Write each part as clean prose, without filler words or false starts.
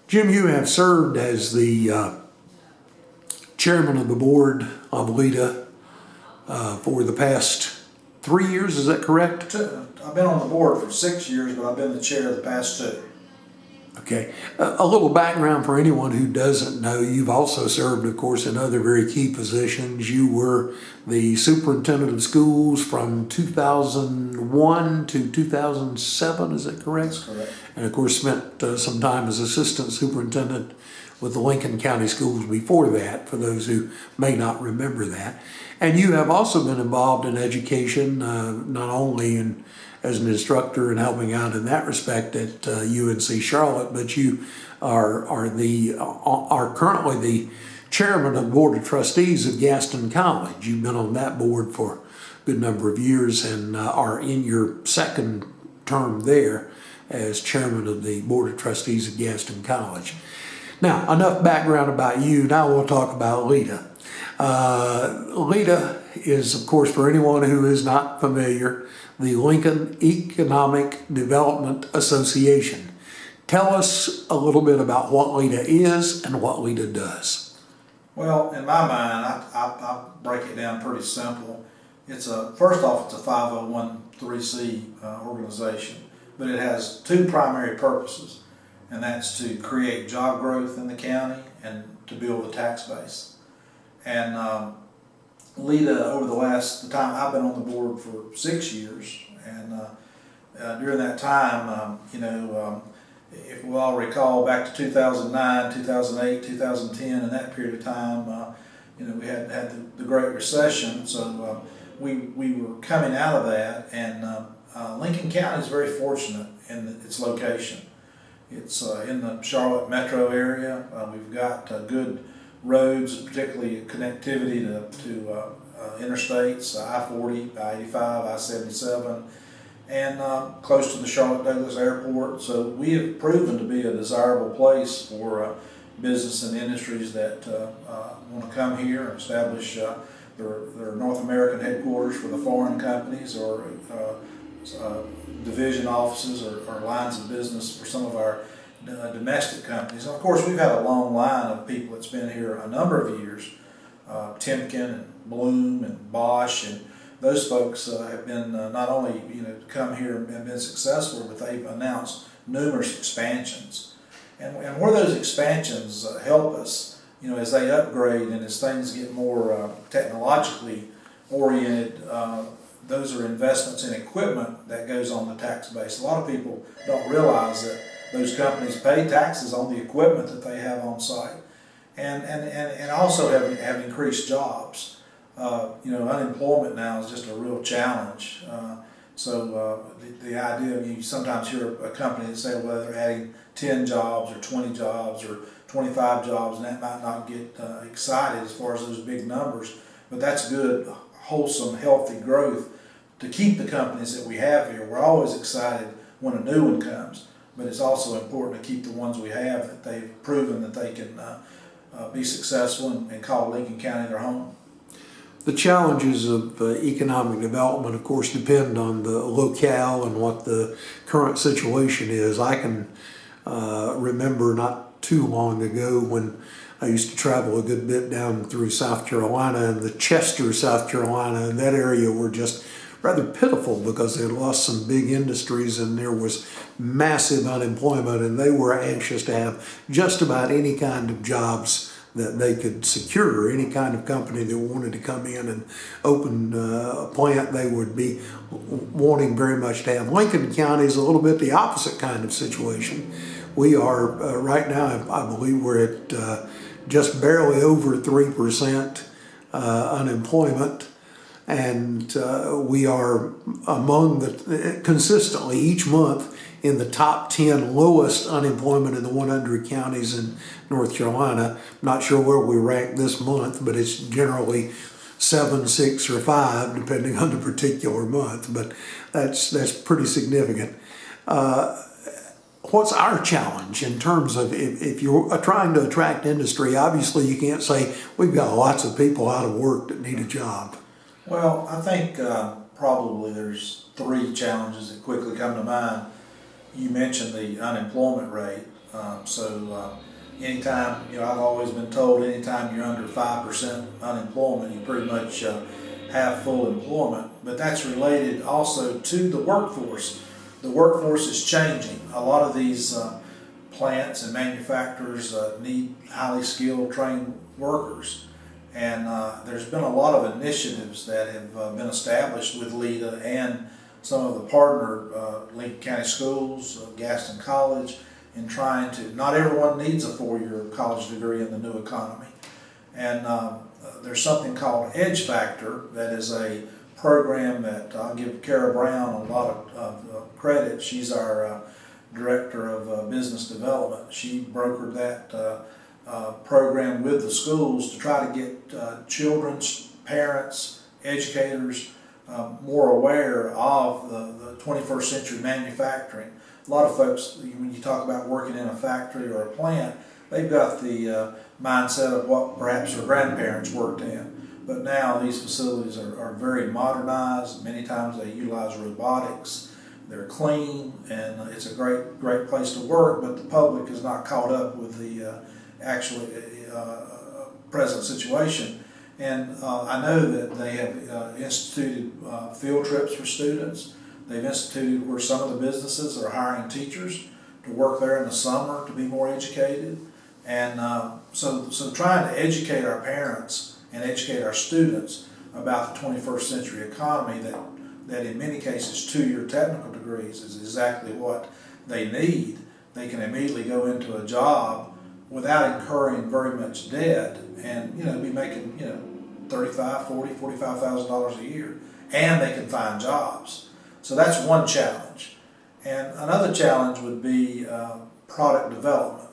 Jim, you have served as the chairman of the board of LEDA for the past 3 years, is that correct? I've been on the board for 6 years, but I've been the chair the past 2. Okay. A little background for anyone who doesn't know, you've also served, of course, in other very key positions. You were the superintendent of schools from 2001 to 2007, is that correct? That's correct. And of course spent some time as assistant superintendent with the Lincoln County Schools before that, for those who may not remember that. And you have also been involved in education, not only as an instructor and helping out in that respect at UNC Charlotte, but you are currently the chairman of the Board of Trustees of Gaston College. You've been on that board for a good number of years and are in your second term there as chairman of the Board of Trustees of Gaston College. Now, enough background about you. Now we'll talk about LEDA. LEDA is, of course, for anyone who is not familiar, the Lincoln Economic Development Association. Tell us a little bit about what LEDA is and what LEDA does. Well, in my mind, I break it down pretty simple. First off, it's a 501(c) organization, but it has 2 primary purposes, and that's to create job growth in the county and to build the tax base. And LEDA, over the time I've been on the board for 6 years, and during that time, if we all recall back to 2009, 2008, 2010, in that period of time, we had the Great Recession, so we were coming out of that, and Lincoln County is very fortunate in its location. It's in the Charlotte metro area. We've got good roads, particularly connectivity to interstates, I-40, I-85, I-77, and close to the Charlotte Douglas Airport. So we have proven to be a desirable place for business and industries that want to come here and establish their North American headquarters for the foreign companies, or division offices or lines of business for some of our domestic companies. And of course, we've had a long line of people that's been here a number of years, Timken and Bloom and Bosch, and those folks have been not only come here and been successful, but they've announced numerous expansions. And where those expansions help us, as they upgrade and as things get more technologically oriented, those are investments in equipment that goes on the tax base. A lot of people don't realize that those companies pay taxes on the equipment that they have on site, and also have increased jobs. Unemployment now is just a real challenge. So the idea of, you sometimes hear a company that say, well, they're adding 10 jobs or 20 jobs or 25 jobs, and that might not get excited as far as those big numbers, but that's good, wholesome, healthy growth to keep the companies that we have here. We're always excited when a new one comes, but it's also important to keep the ones we have that they've proven that they can be successful and call Lincoln County their home. The challenges of economic development, of course, depend on the locale and what the current situation is. I can remember not too long ago when I used to travel a good bit down through South Carolina, and the Chester, South Carolina, and that area were just rather pitiful because they had lost some big industries and there was massive unemployment, and they were anxious to have just about any kind of jobs that they could secure. Any kind of company that wanted to come in and open a plant, they would be wanting very much to have. Lincoln County is a little bit the opposite kind of situation. We are, right now, I believe we're at just barely over 3% unemployment. And we are among consistently each month in the top 10 lowest unemployment in the 100 counties in North Carolina. Not sure where we rank this month, but it's generally 7, 6, or 5, depending on the particular month. But that's pretty significant. What's our challenge in terms of if you're trying to attract industry? Obviously, you can't say we've got lots of people out of work that need a job. Well, I think probably there's 3 challenges that quickly come to mind. You mentioned the unemployment rate. Anytime, I've always been told anytime you're under 5% unemployment, you pretty much have full employment. But that's related also to the workforce. The workforce is changing. A lot of these plants and manufacturers need highly skilled, trained workers. And there's been a lot of initiatives that have been established with LEDA and some of the partner Lincoln County schools, Gaston College, in trying to, not everyone needs a 4-year college degree in the new economy. And there's something called Edge Factor that is a program that I'll give Kara Brown a lot of credit. She's our Director of Business Development. She brokered that program with the schools to try to get children's parents, educators more aware of the 21st century manufacturing. A lot of folks, when you talk about working in a factory or a plant, they've got the mindset of what perhaps their grandparents worked in. But now these facilities are very modernized. Many times they utilize robotics. They're clean, and it's a great place to work, but the public is not caught up with the actually present situation. And I know that they have instituted field trips for students. They've instituted where some of the businesses are hiring teachers to work there in the summer to be more educated. And so trying to educate our parents and educate our students about the 21st century economy that in many cases 2-year technical degrees is exactly what they need. They can immediately go into a job without incurring very much debt and be making $35,000, $40,000, $45,000 a year, and they can find jobs. So that's one challenge. And another challenge would be product development.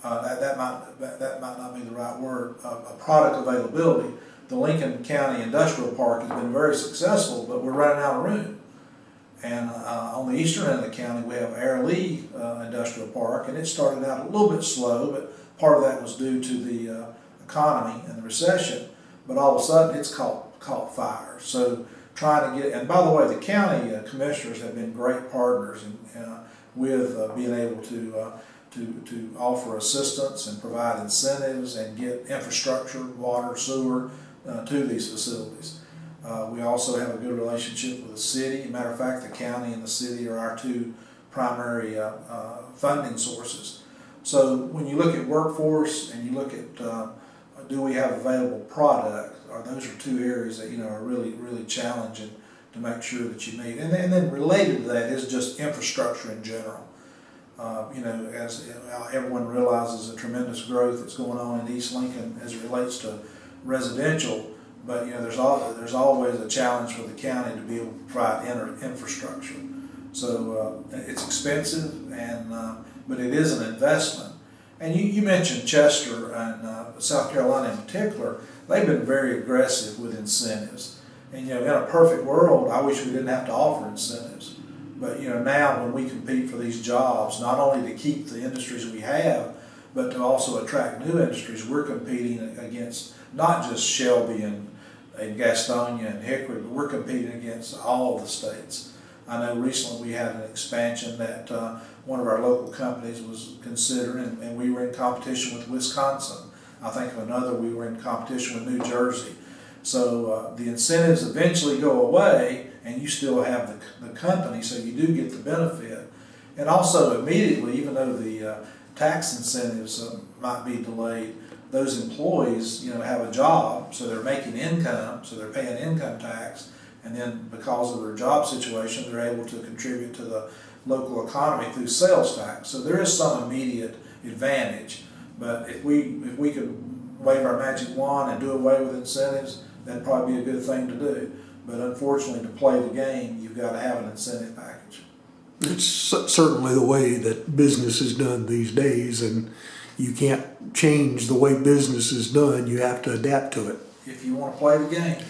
That might not be the right word. Product availability. The Lincoln County Industrial Park has been very successful, but we're running out of room. And on the eastern end of the county, we have Herald Industrial Park, and it started out a little bit slow, but part of that was due to the economy and the recession. But all of a sudden, it's caught fire. So trying to get, and by the way, the county commissioners have been great partners with being able to offer assistance and provide incentives and get infrastructure, water, sewer to these facilities. We also have a good relationship with the city. As a matter of fact, the county and the city are our 2 primary funding sources. So when you look at workforce and you look at do we have available product, those are 2 areas that are really challenging to make sure that you meet. And then related to that is just infrastructure in general. As everyone realizes the tremendous growth that's going on in East Lincoln as it relates to residential, but there's always a challenge for the county to be able to provide infrastructure. So it's expensive, but it is an investment. And you mentioned Chester and South Carolina in particular. They've been very aggressive with incentives. And in a perfect world, I wish we didn't have to offer incentives. But now when we compete for these jobs, not only to keep the industries we have, but to also attract new industries, we're competing against not just Shelby and Gastonia and Hickory, but we're competing against all the states. I know recently we had an expansion that one of our local companies was considering, and we were in competition with Wisconsin. I think of another, we were in competition with New Jersey. So the incentives eventually go away, and you still have the company, so you do get the benefit. And also immediately, even though the tax incentives might be delayed, those employees have a job, so they're making income, so they're paying income tax, and then because of their job situation, they're able to contribute to the local economy through sales tax. So there is some immediate advantage. But if we could wave our magic wand and do away with incentives, that'd probably be a good thing to do. But unfortunately, to play the game, you've got to have an incentive package. It's certainly the way that business is done these days, and you can't change the way business is done. You have to adapt to it. If you want to play the game.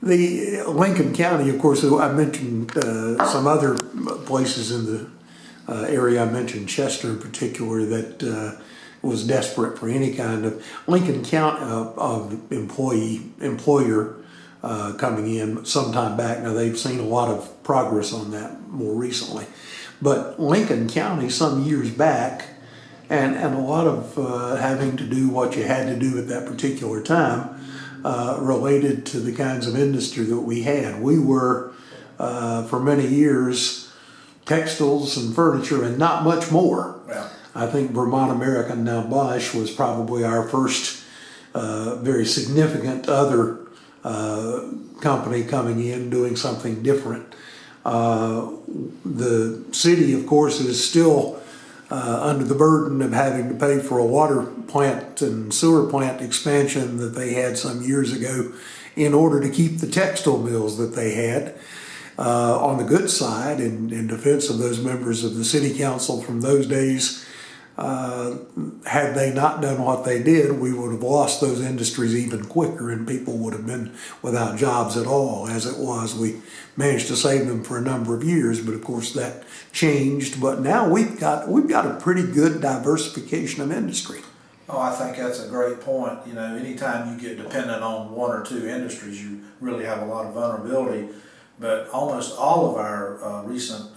The Lincoln County, of course, I mentioned some other places in the area. I mentioned Chester in particular that was desperate for any kind of Lincoln County of employer coming in some time back. Now they've seen a lot of progress on that more recently. But Lincoln County, some years back, and a lot of having to do what you had to do at that particular time, related to the kinds of industry that we had. We were, for many years, textiles and furniture and not much more. Yeah. I think Vermont American, now Bosch, was probably our first very significant other company coming in doing something different. The city, of course, is still under the burden of having to pay for a water plant and sewer plant expansion that they had some years ago in order to keep the textile mills that they had. On the good side, in defense of those members of the city council from those days, had they not done what they did, we would have lost those industries even quicker and people would have been without jobs at all. As it was, we managed to save them for a number of years, but of course that changed. But now we've got a pretty good diversification of industry. Oh, I think that's a great point. You know, anytime you get dependent on one or two industries, you really have a lot of vulnerability. But almost all of our recent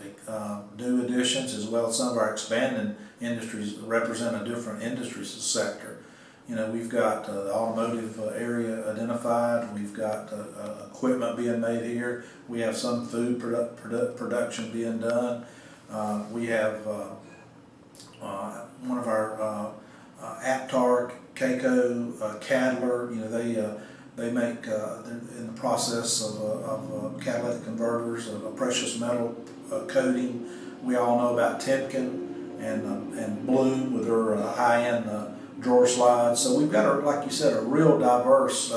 new additions, as well as some of our expanding industries, represent a different industry sector. You know, we've got the automotive area identified. We've got equipment being made here. We have some food production being done. We have one of our Aptar, Keiko, Cadler. You know, they make, they're in the process of catalytic converters, of a precious metal coating. We all know about Timken and Bloom with their high-end drawer slides. So we've got, like you said, a real diverse.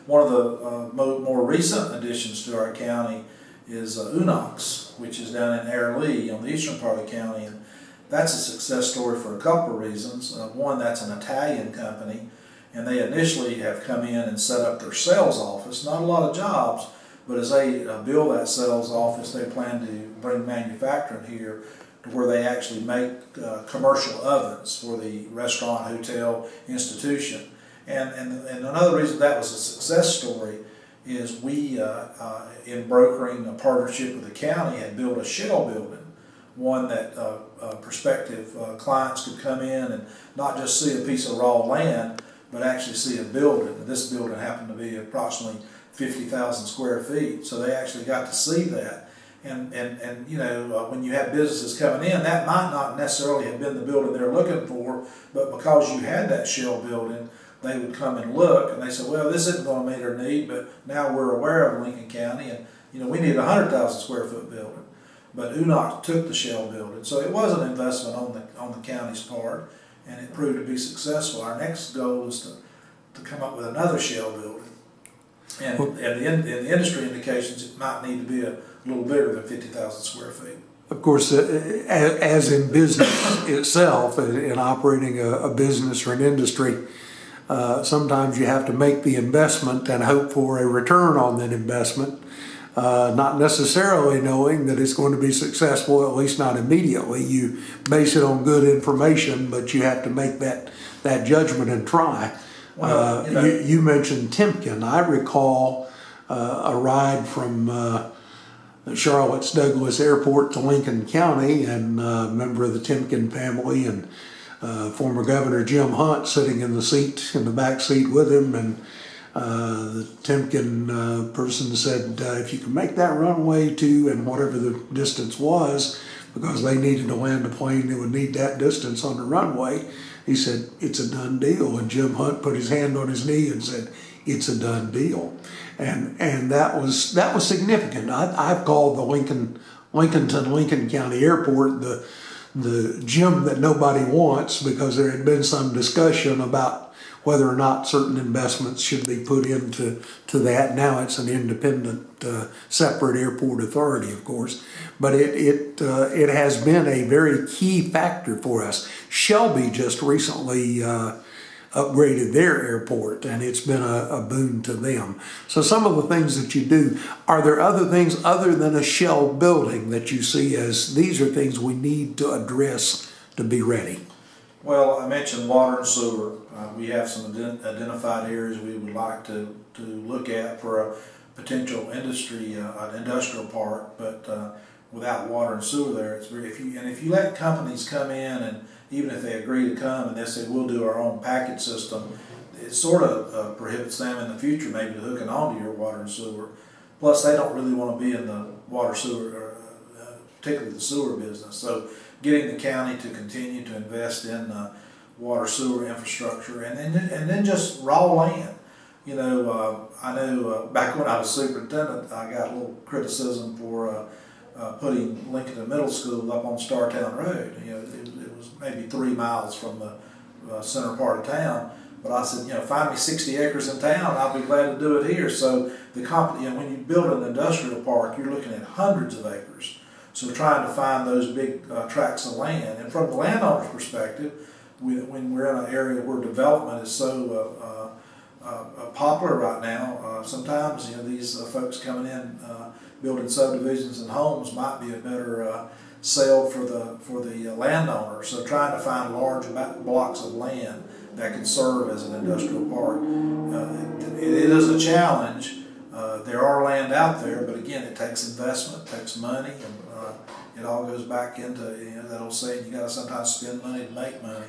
One of the more recent additions to our county is Unox, which is down in Herald on the eastern part of the county. And that's a success story for a couple of reasons. One, that's an Italian company. And they initially have come in and set up their sales office. Not a lot of jobs, but as they build that sales office, they plan to bring manufacturing here to where they actually make commercial ovens for the restaurant, hotel, institution. And another reason that was a success story is we, in brokering a partnership with the county, had built a shell building, one that prospective clients could come in and not just see a piece of raw land, but actually see a building. And this building happened to be approximately 50,000 square feet, so they actually got to see that. And you know, when you have businesses coming in, that might not necessarily have been the building they're looking for, but because you had that shell building, they would come and look, and they said, well, this isn't going to meet our need, but now we're aware of Lincoln County, and you know, we need a 100,000 square foot building. But Unox took the shell building, so it was an investment on the county's part, and it proved to be successful. Our next goal is to come up with another shell building. And the industry indications, it might need to be a little bigger than 50,000 square feet. Of course, as in business itself, in operating a business or an industry, sometimes you have to make the investment and hope for a return on that investment, not necessarily knowing that it's going to be successful, at least not immediately. You base it on good information, but you have to make that judgment and try. Well, you mentioned Timken. I recall a ride from Charlotte's Douglas Airport to Lincoln County, and a member of the Timken family and former Governor Jim Hunt sitting in the back seat with him, and the Timken person said, if you can make that runway to, and whatever the distance was, because they needed to land a plane that would need that distance on the runway, he said, it's a done deal. And Jim Hunt put his hand on his knee and said, it's a done deal. And that was significant. I've called the Lincoln County Airport the gym that nobody wants, because there had been some discussion about whether or not certain investments should be put into that. Now it's an independent, separate airport authority, of course, but it has been a very key factor for us. Shelby just recently upgraded their airport, and it's been a boon to them. So some of the things that you do, are there other things other than a shell building that you see as these are things we need to address to be ready? Well, I mentioned water and sewer. We have some identified areas we would like to look at for a potential industrial park, but without water and sewer there, it's very, if you let companies come in, and even if they agree to come and they say we'll do our own package system, it sort of prohibits them in the future maybe to hooking onto your water and sewer. Plus, they don't really want to be in the water sewer, particularly the sewer business. So, getting the county to continue to invest in water sewer infrastructure, and then just raw land. You know, I know back when I was superintendent, I got a little criticism for putting Lincoln Middle School up on Startown Road. You know, it was maybe 3 miles from the center part of town. But I said, you know, find me 60 acres in town, I'll be glad to do it here. So when you build an industrial park, you're looking at hundreds of acres. So trying to find those big tracts of land, and from the landowner's perspective, when we're in an area where development is so popular right now, sometimes these folks coming in building subdivisions and homes might be a better sale for the landowner. So trying to find large blocks of land that can serve as an industrial park. It is a challenge. There are land out there, but again, it takes investment, it takes money, and it all goes back into that old saying: you got to sometimes spend money to make money.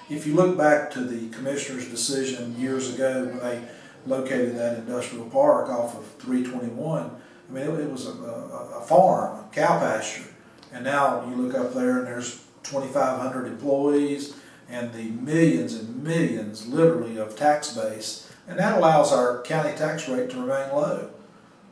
If you look back to the commissioner's decision years ago when they located that industrial park off of 321, I mean it was a farm, a cow pasture, and now you look up there and there's 2,500 employees and the millions and millions, literally, of tax base, and that allows our county tax rate to remain low.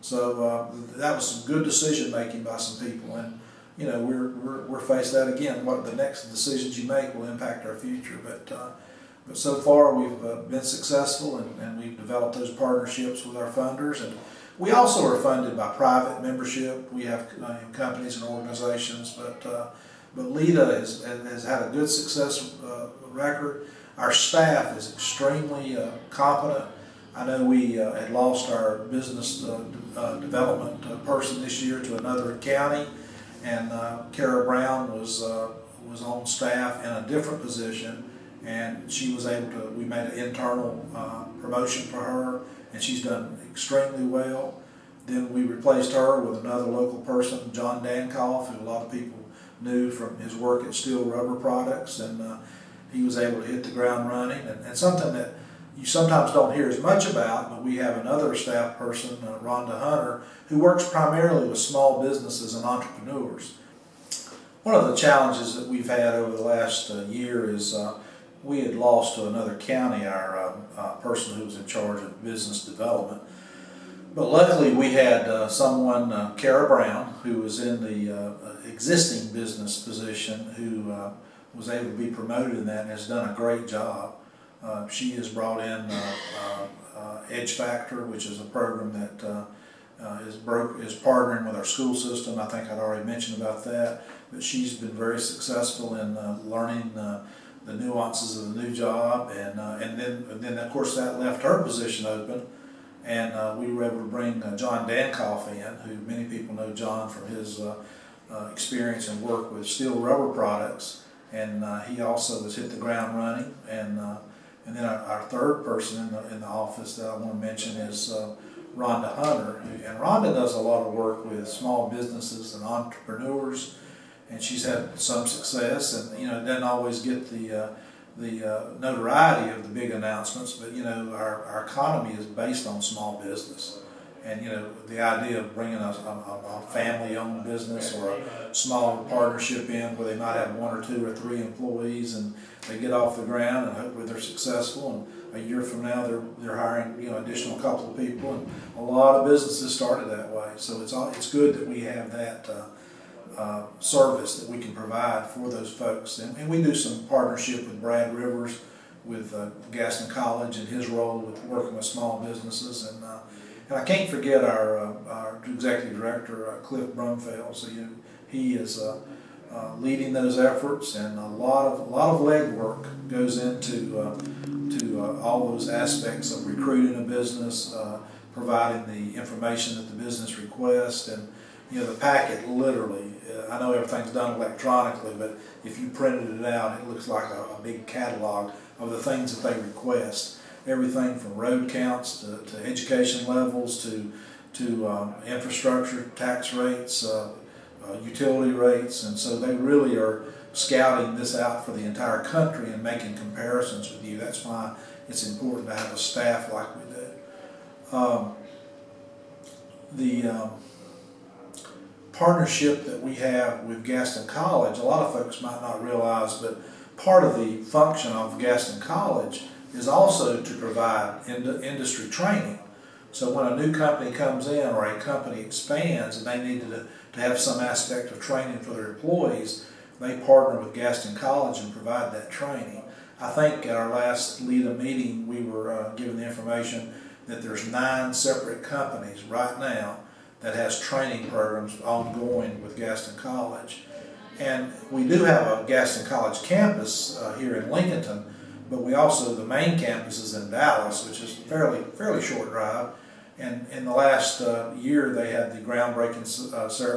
So that was some good decision making by some people, and we're faced that again. What the next decisions you make will impact our future, but so far we've been successful, and we've developed those partnerships with our funders, and we also are funded by private membership. We have companies and organizations, but LEDA has had a good success record. Our staff is extremely competent. I know we had lost our business development person this year to another county, and Kara Brown was on staff in a different position, and she was able to. We made an internal promotion for her, and she's done extremely well. Then we replaced her with another local person, John Dankoff, who a lot of people knew from his work at Steel Rubber Products, and he was able to hit the ground running, and something that you sometimes don't hear as much about, but we have another staff person, Rhonda Hunter, who works primarily with small businesses and entrepreneurs. One of the challenges that we've had over the last year is we had lost to another county our person who was in charge of business development. But luckily we had someone, Kara Brown, who was in the existing business position, who was able to be promoted in that and has done a great job. She has brought in Edge Factor, which is a program that is partnering with our school system. I think I'd already mentioned about that, but she's been very successful in learning the nuances of the new job, and then of course that left her position open, and we were able to bring John Dankoff in, who many people know John from his experience and work with Steel Rubber Products, and he also has hit the ground running, and then our third person in the office that I want to mention is Rhonda Hunter, and Rhonda does a lot of work with small businesses and entrepreneurs, and she's had some success, and it doesn't always get the notoriety of the big announcements, but our economy is based on small business, and the idea of bringing a family-owned business or a small partnership in where they might have 1 or 2 or 3 employees, and they get off the ground and hopefully they're successful, and a year from now they're hiring additional couple of people, and a lot of businesses started that way. So it's good that we have that service that we can provide for those folks, and we do some partnership with Brad Rivers with Gaston College and his role with working with small businesses, and I can't forget our executive director, Cliff Brumfeld. So he is leading those efforts, and a lot of legwork goes into all those aspects of recruiting a business, providing the information that the business requests, and the packet literally. I know everything's done electronically, but if you printed it out, it looks like a big catalog of the things that they request. Everything from road counts to education levels to infrastructure, tax rates, utility rates, and so they really are scouting this out for the entire country and making comparisons with you. That's why it's important to have a staff like we do. The partnership that we have with Gaston College, a lot of folks might not realize, but part of the function of Gaston College is also to provide industry training. So when a new company comes in or a company expands and they need to have some aspect of training for their employees, they partner with Gaston College and provide that training. I think at our last LEADA meeting we were given the information that there's 9 separate companies right now that has training programs ongoing with Gaston College. And we do have a Gaston College campus here in Lincolnton, but we also, the main campus is in Dallas, which is a fairly short drive. And in the last year they had the groundbreaking,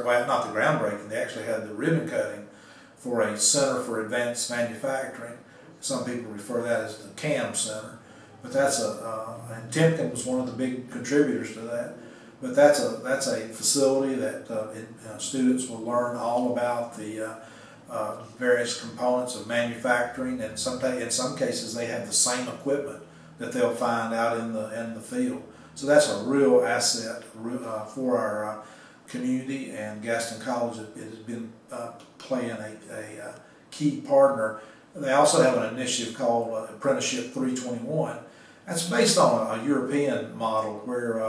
well, not the groundbreaking, they actually had the ribbon cutting for a Center for Advanced Manufacturing. Some people refer to that as the CAM Center. But that's and Timken was one of the big contributors to that. But that's a facility that students will learn all about the various components of manufacturing, and in some cases they have the same equipment that they'll find out in the field. So that's a real asset for our community, and Gaston College has been playing a key partner. They also have an initiative called Apprenticeship 321. That's based on a European model where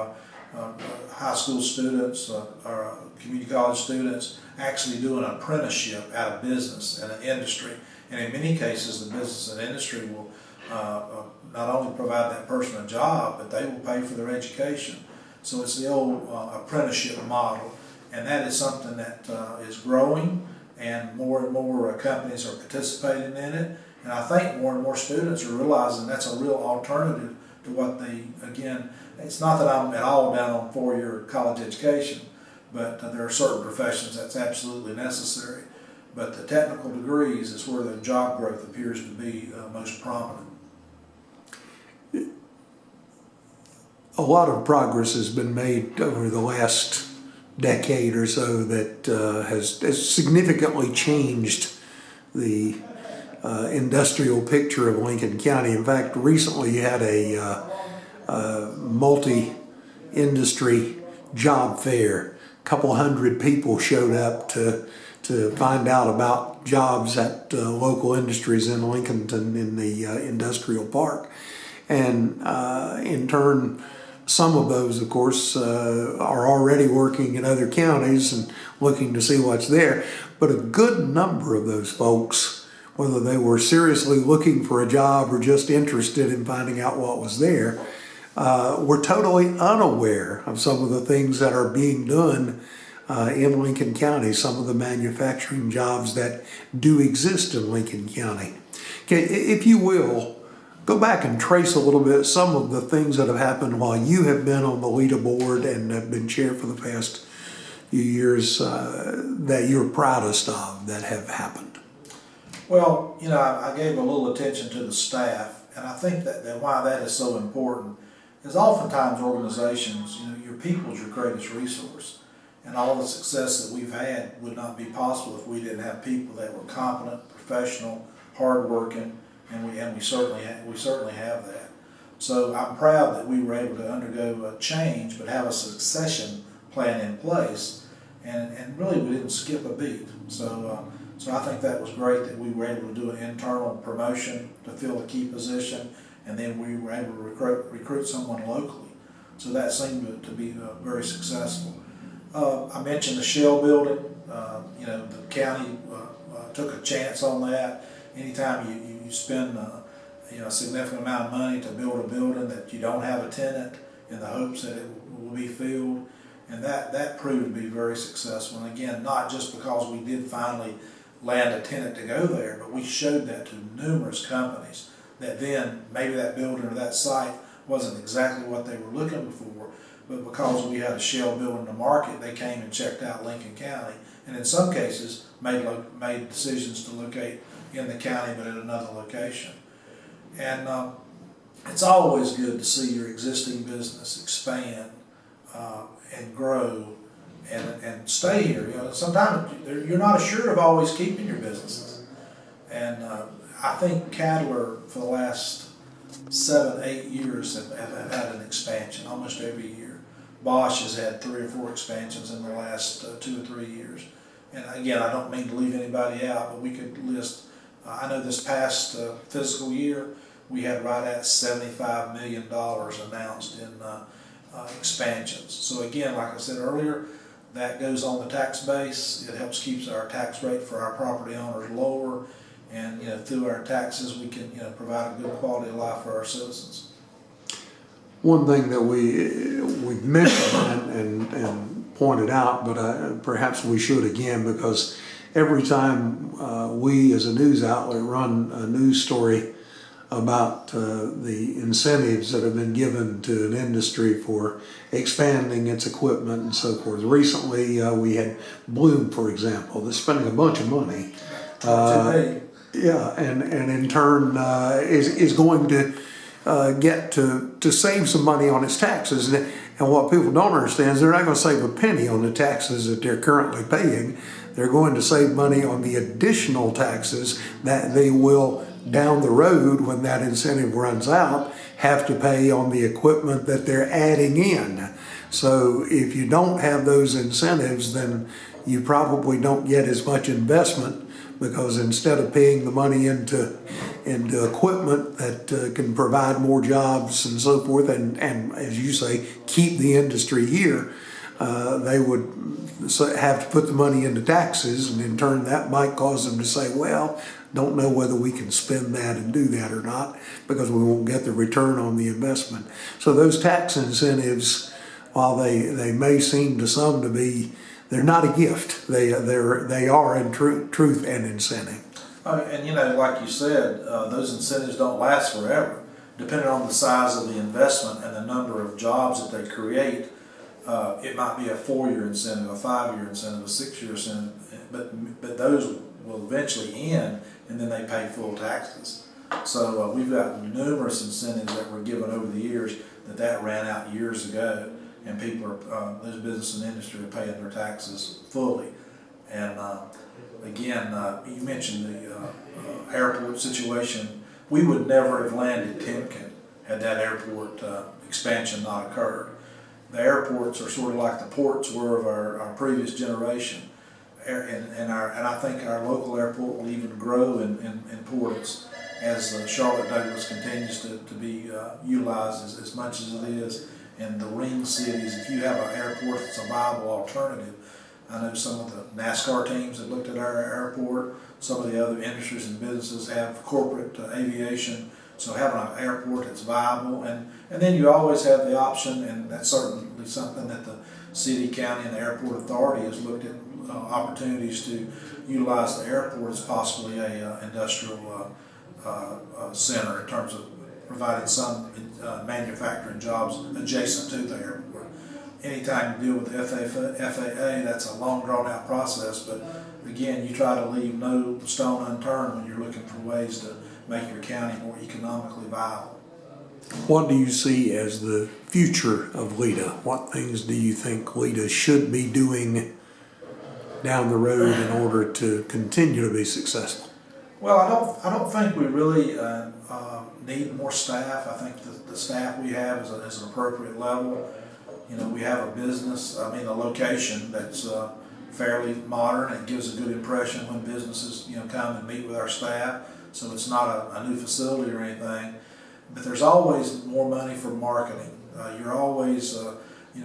high school students or community college students actually do an apprenticeship out of business and an industry. And in many cases, the business and industry will not only provide that person a job, but they will pay for their education. So it's the old apprenticeship model, and that is something that is growing, and more companies are participating in it. And I think more and more students are realizing that's a real alternative to what they, again, it's not that I'm at all down on 4-year college education, but there are certain professions that's absolutely necessary. But the technical degrees is where the job growth appears to be most prominent. A lot of progress has been made over the last decade or so that has significantly changed the industrial picture of Lincoln County. In fact, recently you had a multi-industry job fair. A couple hundred people showed up to find out about jobs at local industries in Lincolnton in the industrial park. And in turn, some of those, of course, are already working in other counties and looking to see what's there. But a good number of those folks, whether they were seriously looking for a job or just interested in finding out what was there, were totally unaware of some of the things that are being done in Lincoln County, some of the manufacturing jobs that do exist in Lincoln County. Okay, if you will, go back and trace a little bit some of the things that have happened while you have been on the LEADA board and have been chair for the past few years that you're proudest of that have happened. Well, you know, I gave a little attention to the staff, and I think that why that is so important is oftentimes organizations, you know, your people is your greatest resource. And all the success that we've had would not be possible if we didn't have people that were competent, professional, hardworking, and we certainly have that. So I'm proud that we were able to undergo a change, but have a succession plan in place, and really we didn't skip a beat. So I think that was great that we were able to do an internal promotion to fill a key position, and then we were able to recruit someone locally. So that seemed to be very successful. I mentioned the Shell building. You know, the county took a chance on that. Anytime you spend you know, a significant amount of money to build a building that you don't have a tenant, in the hopes that it will be filled, and that proved to be very successful. And again, not just because we did finally land a tenant to go there, but we showed that to numerous companies that then maybe that building or that site wasn't exactly what they were looking for, but because we had a Shell building in the market, they came and checked out Lincoln County, and in some cases made decisions to locate in the county but at another location. And it's always good to see your existing business expand and grow and stay here. You know, sometimes you're not assured of always keeping your businesses. And I think cattle are, for the last 7-8 years, have had an expansion almost every year. Bosch has had 3 or 4 expansions in the last 2 or 3 years. And again, I don't mean to leave anybody out, but we could list, I know this past fiscal year, we had right at $75 million announced in expansions. So again, like I said earlier, that goes on the tax base. It helps keeps our tax rate for our property owners lower. And through our taxes, we can provide a good quality of life for our citizens. One thing that we've mentioned and pointed out, but perhaps we should again, because every time we as a news outlet run a news story about the incentives that have been given to an industry for expanding its equipment and so forth. Recently, we had Bloom, for example, that's spending a bunch of money. Yeah, and in turn is going to get to save some money on its taxes. And what people don't understand is they're not going to save a penny on the taxes that they're currently paying. They're going to save money on the additional taxes that they will, down the road, when that incentive runs out, have to pay on the equipment that they're adding in. So if you don't have those incentives, then you probably don't get as much investment, because instead of paying the money into equipment that can provide more jobs and so forth, and as you say, keep the industry here, they would have to put the money into taxes, and in turn that might cause them to say, well, don't know whether we can spend that and do that or not, because we won't get the return on the investment. So those tax incentives, while they may seem to some to be, they're not a gift. They are in truth an incentive. And like you said, those incentives don't last forever. Depending on the size of the investment and the number of jobs that they create, it might be a 4-year incentive, a 5-year incentive, a 6-year incentive, but those will eventually end, and then they pay full taxes. So we've got numerous incentives that were given over the years that ran out years ago, and people are, those business and industry are paying their taxes fully. And again, you mentioned the airport situation. We would never have landed Timken had that airport expansion not occurred. The airports are sort of like the ports were of our previous generation. And I think our local airport will even grow in importance as Charlotte Douglas continues to be utilized as much as it is in the ring cities. If you have an airport that's a viable alternative, I know some of the NASCAR teams that looked at our airport, some of the other industries and businesses have corporate aviation, so having an airport that's viable, and then you always have the option, and that's certainly something that the city, county, and the airport authority has looked at, opportunities to utilize the airport as possibly a industrial center in terms of providing some manufacturing jobs adjacent to the airport. Anytime you deal with the FAA, that's a long drawn out process, but again, you try to leave no stone unturned when you're looking for ways to make your county more economically viable. What do you see as the future of LEDA? What things do you think LEDA should be doing down the road in order to continue to be successful? Well, I don't think we really need more staff. I think the staff we have is an appropriate level. We have a business, a location that's fairly modern and gives a good impression when businesses come and meet with our staff. So it's not a new facility or anything, but there's always more money for marketing. You're always,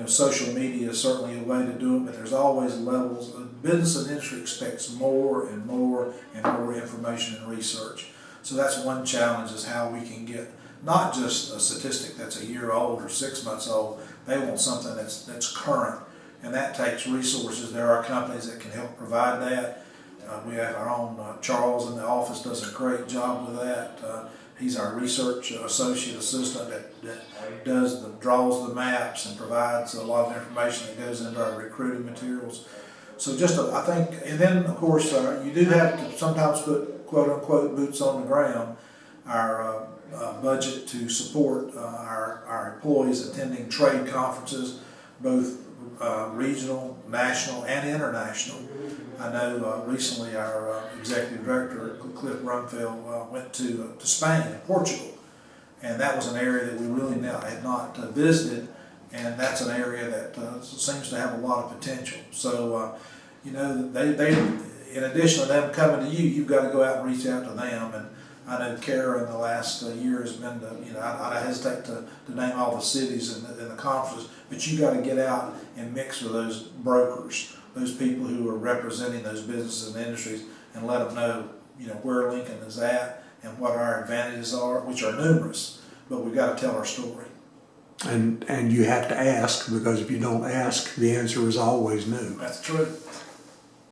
social media is certainly a way to do it, but there's always levels. Business and industry expects more and more and more information and research. So that's one challenge, is how we can get not just a statistic that's a year old or 6 months old. They want something that's current, and that takes resources. There are companies that can help provide that. We have our own Charles in the office does a great job with that. He's our research associate assistant that draws the maps and provides a lot of information that goes into our recruiting materials. So I think, and then of course you do have to sometimes put quote unquote boots on the ground. Our budget to support our employees attending trade conferences, both regional, national, and international. I know recently our executive director, Cliff Brumfield, went to Spain and Portugal, and that was an area that we really had not visited, and that's an area that seems to have a lot of potential. So, you know, they in addition to them coming to you, you've got to go out and reach out to them. And I know Kara in the last year has been to, you know, I hesitate to name all the cities in the conferences, but you got to get out and mix with those brokers, those people who are representing those businesses and industries, and let them know, you know, where Lincoln is at and what our advantages are, which are numerous, but we've got to tell our story. And you have to ask, because if you don't ask, the answer is always no. That's true.